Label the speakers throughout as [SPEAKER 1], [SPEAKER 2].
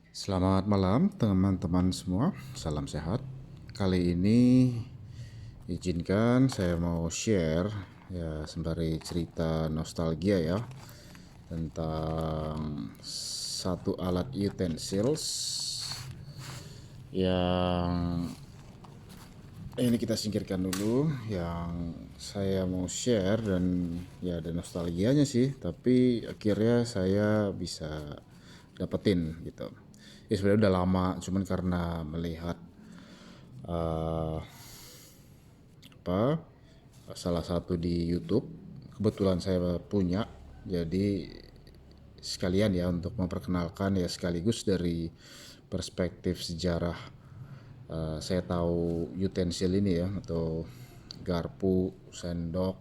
[SPEAKER 1] Selamat malam teman-teman semua, salam sehat. Kali ini izinkan saya mau share ya sembari cerita nostalgia ya tentang satu alat utensils yang ini kita singkirkan dulu, yang saya mau share dan ya ada nostalgianya sih, tapi akhirnya saya bisa dapetin gitu. Ya sebenarnya udah lama, cuman karena melihat eh, apa salah satu di YouTube kebetulan saya punya, jadi sekalian ya untuk memperkenalkan ya sekaligus dari perspektif sejarah. Saya tahu utensil ini ya, atau garpu, sendok,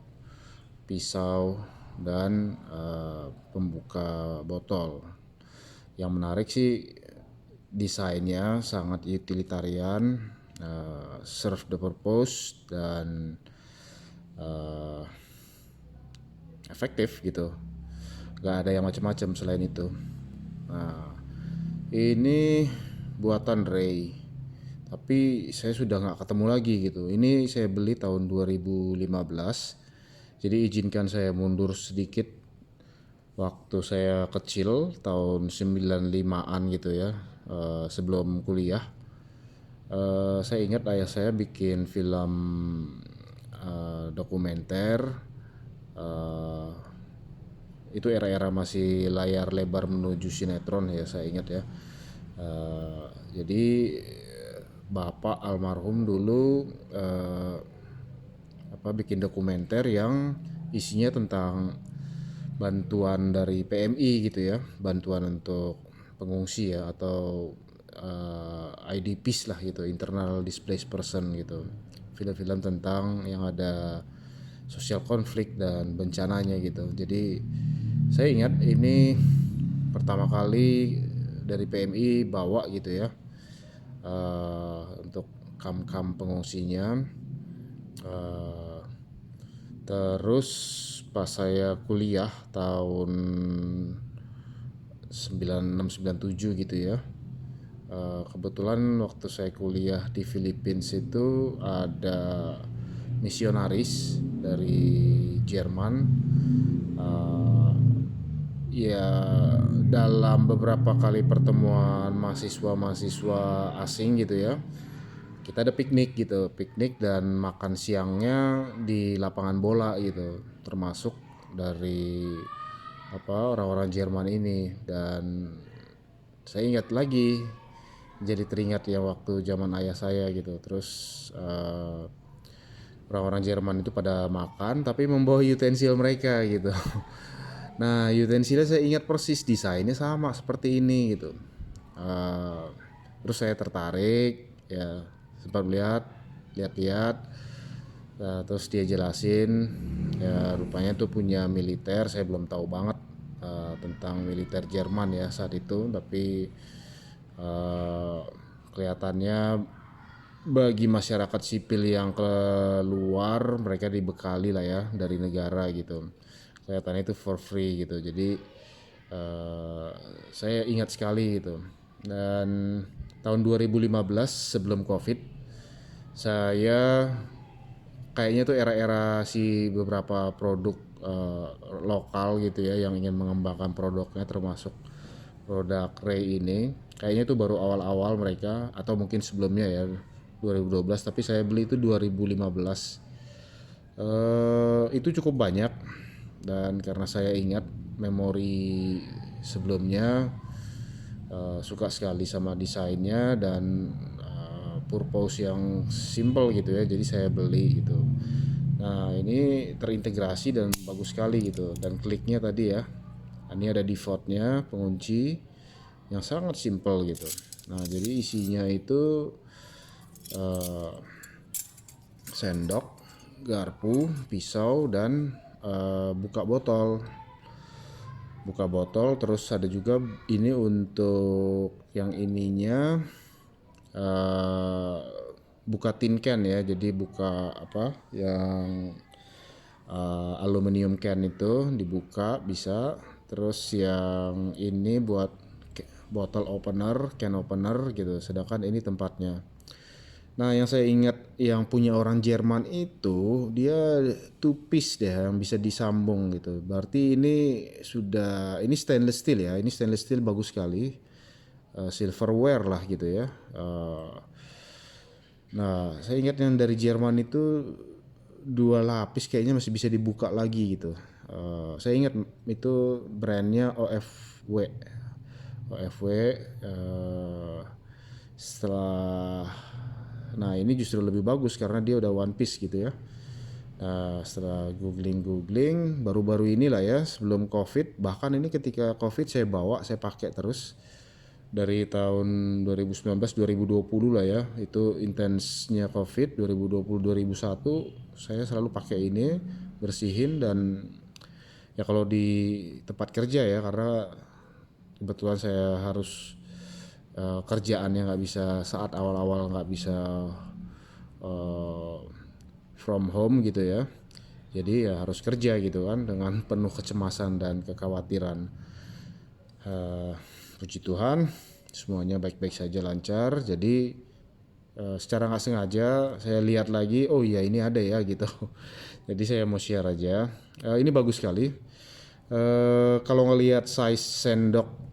[SPEAKER 1] pisau, dan pembuka botol. Yang menarik sih desainnya sangat utilitarian, serve the purpose, dan uh, efektif gitu. Gak ada yang macam-macam selain itu. Nah, ini buatan Ray, tapi saya sudah nggak ketemu lagi gitu. Ini saya beli tahun 2015. Jadi izinkan saya mundur sedikit. Waktu saya kecil tahun 95-an gitu ya, sebelum kuliah, saya ingat ayah saya bikin film dokumenter. eh, itu era-era masih layar lebar menuju sinetron ya, saya ingat ya. Eh, jadi bapak almarhum dulu bikin dokumenter yang isinya tentang bantuan dari PMI gitu ya, bantuan untuk pengungsi ya, atau IDPs lah gitu, internal displaced person gitu. Film-film tentang yang ada sosial konflik dan bencananya gitu. Jadi saya ingat ini pertama kali dari PMI bawa gitu ya, untuk kam-kam pengungsinya. Eh, Terus pas saya kuliah tahun 96-97 gitu ya, kebetulan waktu saya kuliah di Filipina itu ada misionaris dari Jerman. Eh, Ya, dalam beberapa kali pertemuan mahasiswa-mahasiswa asing gitu ya, kita ada piknik gitu, piknik dan makan siangnya di lapangan bola gitu, termasuk dari orang-orang Jerman ini. Dan saya ingat lagi, jadi teringat ya waktu zaman ayah saya gitu. Terus orang-orang Jerman itu pada makan tapi membawa utensil mereka gitu. Nah, utensilnya saya ingat persis, desainnya sama seperti ini gitu. Eh, Terus saya tertarik ya, sempat lihat-lihat. Nah, terus dia jelasin ya rupanya tuh punya militer. Saya belum tahu banget tentang militer Jerman ya saat itu, tapi eh, kelihatannya bagi masyarakat sipil yang keluar, mereka dibekali lah ya dari negara gitu. Kelihatannya itu for free gitu. Jadi eh, saya ingat sekali gitu. Dan tahun 2015 sebelum Covid, saya kayaknya tuh era-era si beberapa produk lokal gitu ya yang ingin mengembangkan produknya, termasuk produk Ray ini. Kayaknya itu baru awal-awal mereka, atau mungkin sebelumnya ya 2012, tapi saya beli itu 2015. Itu cukup banyak, dan karena saya ingat memori sebelumnya, suka sekali sama desainnya dan purpose yang simple gitu ya, jadi saya beli gitu. Nah, ini terintegrasi dan bagus sekali gitu, dan kliknya tadi ya, ini ada defaultnya pengunci yang sangat simple gitu. Nah, jadi isinya itu eh, sendok, garpu, pisau, dan buka botol. Terus ada juga ini untuk yang ininya, eh, buka tin can ya, jadi buka yang aluminium can itu dibuka bisa. Terus yang ini buat bottle opener, can opener gitu. Sedangkan ini tempatnya. Nah, yang saya ingat yang punya orang Jerman itu dia two piece deh yang bisa disambung gitu. Berarti ini stainless steel ya. Ini stainless steel bagus sekali. Silverware lah gitu ya. Nah, saya ingat yang dari Jerman itu dua lapis kayaknya masih bisa dibuka lagi gitu. Saya ingat itu brandnya OFW. OFW. Setelah Nah, ini justru lebih bagus karena dia udah one piece gitu ya. Setelah googling baru-baru inilah ya, sebelum COVID, bahkan ini ketika COVID saya bawa, saya pakai terus dari tahun 2019 2020 lah ya. Itu intensnya COVID 2020 2021 saya selalu pakai ini, bersihin. Dan ya kalau di tempat kerja ya, karena kebetulan saya harus kerjaannya nggak bisa saat awal-awal, nggak bisa uh, from home gitu ya, jadi ya harus kerja gitu kan dengan penuh kecemasan dan kekhawatiran. uh, Puji Tuhan semuanya baik-baik saja, lancar. Jadi secara nggak sengaja saya lihat lagi, oh iya ini ada ya gitu. Jadi saya mau share aja. Ini bagus sekali. Kalau ngelihat size sendok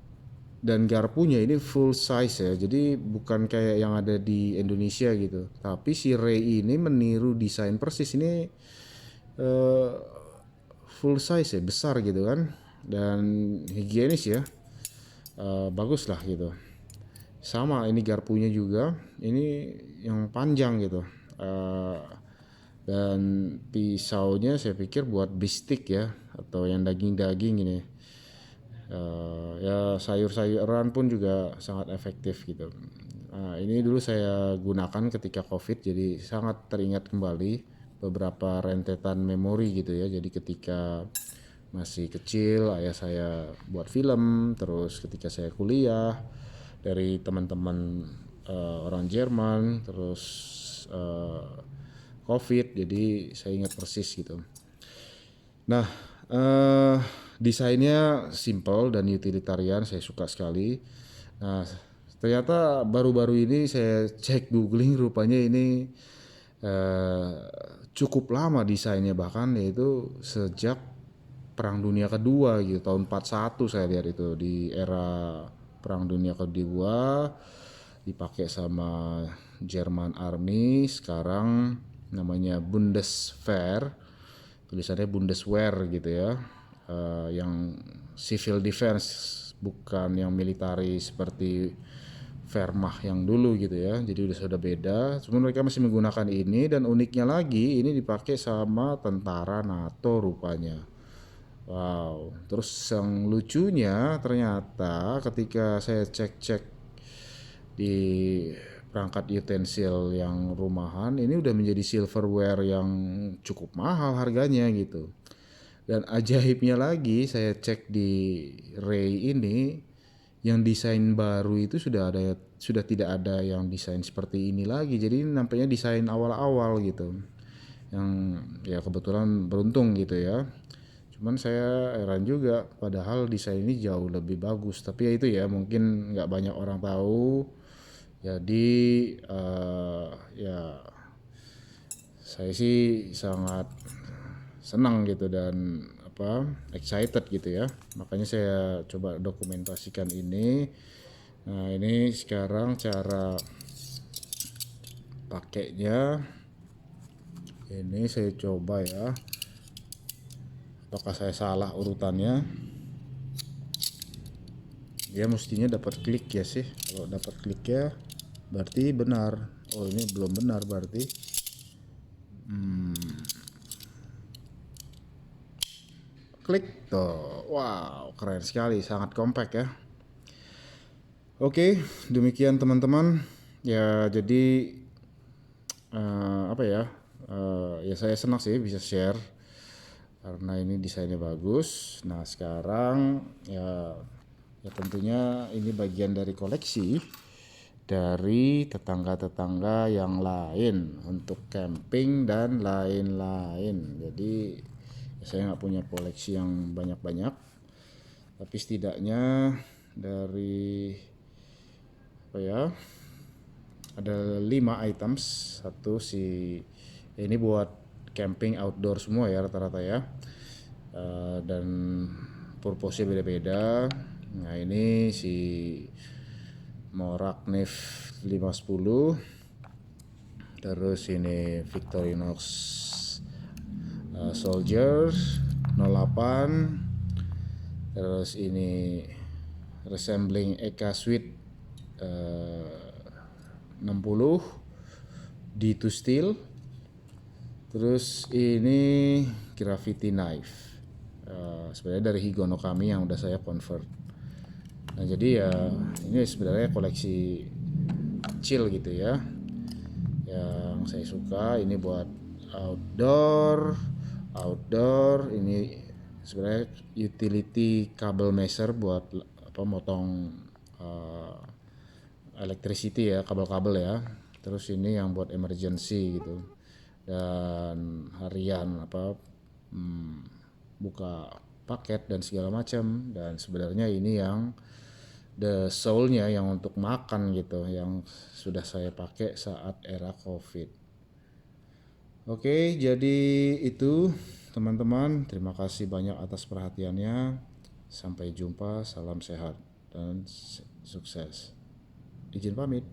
[SPEAKER 1] dan garpunya, ini full size ya. Jadi bukan kayak yang ada di Indonesia gitu. Tapi si Ray ini meniru desain persis. Ini eh, full size ya, besar gitu kan. Dan higienis ya. Bagus lah gitu. Sama ini garpunya juga. Ini yang panjang gitu. Eh, dan pisaunya saya pikir buat bistik ya, atau yang daging-daging ini. Ya sayur-sayuran pun juga sangat efektif gitu. Ini dulu saya gunakan ketika COVID, jadi sangat teringat kembali beberapa rentetan memori gitu ya. Jadi ketika masih kecil ayah saya buat film, terus ketika saya kuliah dari teman-teman orang Jerman, terus COVID, jadi saya ingat persis gitu. Nah, desainnya simple dan utilitarian, saya suka sekali. Nah, ternyata baru-baru ini saya cek googling, rupanya ini eh, cukup lama desainnya, bahkan yaitu sejak Perang Dunia Kedua gitu, tahun 41 saya lihat itu, di era Perang Dunia Kedua dipakai sama Jerman Army. Sekarang namanya Bundeswehr, tulisannya Bundeswehr gitu ya. Yang civil defense, bukan yang militari seperti Wehrmacht yang dulu gitu ya. Jadi sudah beda. Cuma mereka masih menggunakan ini, dan uniknya lagi ini dipakai sama tentara NATO rupanya. Wow. Terus yang lucunya ternyata ketika saya cek-cek di perangkat utensil yang rumahan, ini udah menjadi silverware yang cukup mahal harganya gitu. Dan ajaibnya lagi, saya cek di Ray ini, yang desain baru itu sudah tidak ada yang desain seperti ini lagi. Jadi nampaknya desain awal-awal gitu. Yang ya kebetulan beruntung gitu ya. Cuman saya heran juga, padahal desain ini jauh lebih bagus. Tapi ya itu ya, mungkin nggak banyak orang tahu. Jadi ya saya sih sangat senang gitu, dan excited gitu ya. Makanya saya coba dokumentasikan ini. Nah, ini sekarang cara pakainya. Ini saya coba ya. Apakah saya salah urutannya? Dia mestinya dapat klik ya sih. Kalau dapat klik ya berarti benar. Oh, ini belum benar berarti. Klik tuh. Wow, keren sekali, sangat compact ya. Oke, demikian teman-teman. Ya, jadi apa ya? Ya saya senang sih bisa share karena ini desainnya bagus. Nah, sekarang ya tentunya ini bagian dari koleksi dari tetangga-tetangga yang lain untuk camping dan lain-lain. Jadi saya nggak punya koleksi yang banyak-banyak, tapi setidaknya dari apa ya, ada 5 items. Satu si ini buat camping outdoor semua ya rata-rata ya. Dan purpose-nya beda-beda. Nah ini si Morak NIF 510, terus ini Victorinox Soldier 08, terus ini Resembling Eka Suite 60 D2 Steel, terus ini Gravity Knife. Sebenarnya dari Higono kami yang udah saya convert. Nah jadi ya ini sebenarnya koleksi kecil gitu ya, yang saya suka. Ini buat outdoor ini sebenarnya utility kabel measure buat apa, motong electricity ya, kabel-kabel ya. Terus ini yang buat emergency gitu, dan harian apa, buka paket dan segala macam. Dan sebenarnya ini yang the soul-nya yang untuk makan gitu, yang sudah saya pakai saat era COVID. Oke, jadi itu teman-teman, terima kasih banyak atas perhatiannya. Sampai jumpa, salam sehat dan sukses. Izin pamit.